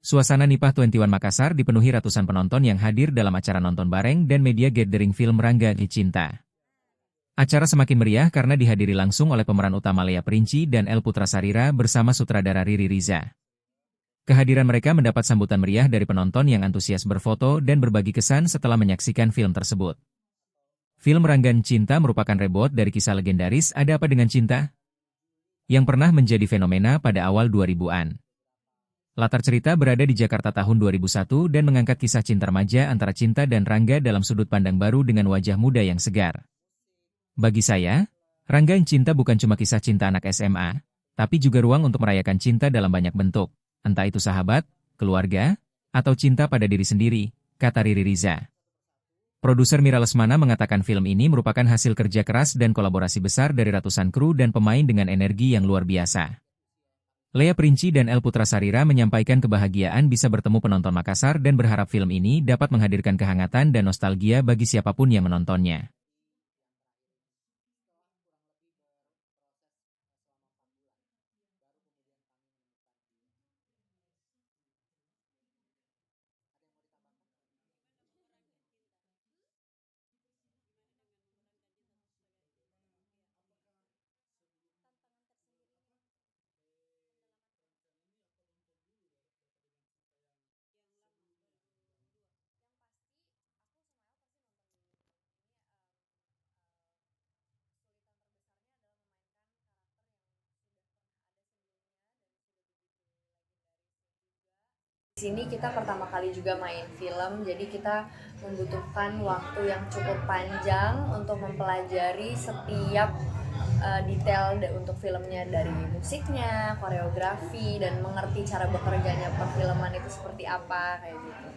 Suasana Nipah 21 Makassar dipenuhi ratusan penonton yang hadir dalam acara nonton bareng dan media gathering film Rangga Di Cinta. Acara semakin meriah karena dihadiri langsung oleh pemeran utama Lea Princi dan El Putrasarira bersama sutradara Riri Riza. Kehadiran mereka mendapat sambutan meriah dari penonton yang antusias berfoto dan berbagi kesan setelah menyaksikan film tersebut. Film Rangga Di Cinta merupakan reboot dari kisah legendaris Ada Apa Dengan Cinta? Yang pernah menjadi fenomena pada awal 2000-an. Latar cerita berada di Jakarta tahun 2001 dan mengangkat kisah cinta remaja antara Cinta dan Rangga dalam sudut pandang baru dengan wajah muda yang segar. Bagi saya, Rangga Di Cinta bukan cuma kisah cinta anak SMA, tapi juga ruang untuk merayakan cinta dalam banyak bentuk, entah itu sahabat, keluarga, atau cinta pada diri sendiri, kata Riri Riza. Produser Mira Lesmana mengatakan film ini merupakan hasil kerja keras dan kolaborasi besar dari ratusan kru dan pemain dengan energi yang luar biasa. Lea Princi dan El Putrasarira menyampaikan kebahagiaan bisa bertemu penonton Makassar dan berharap film ini dapat menghadirkan kehangatan dan nostalgia bagi siapapun yang menontonnya. Di sini kita pertama kali juga main film, jadi kita membutuhkan waktu yang cukup panjang untuk mempelajari setiap detail untuk filmnya, dari musiknya, koreografi, dan mengerti cara bekerjanya perfilman itu seperti apa, kayak gitu.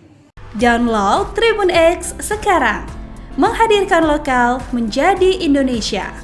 Download Tribun X sekarang, menghadirkan lokal menjadi Indonesia.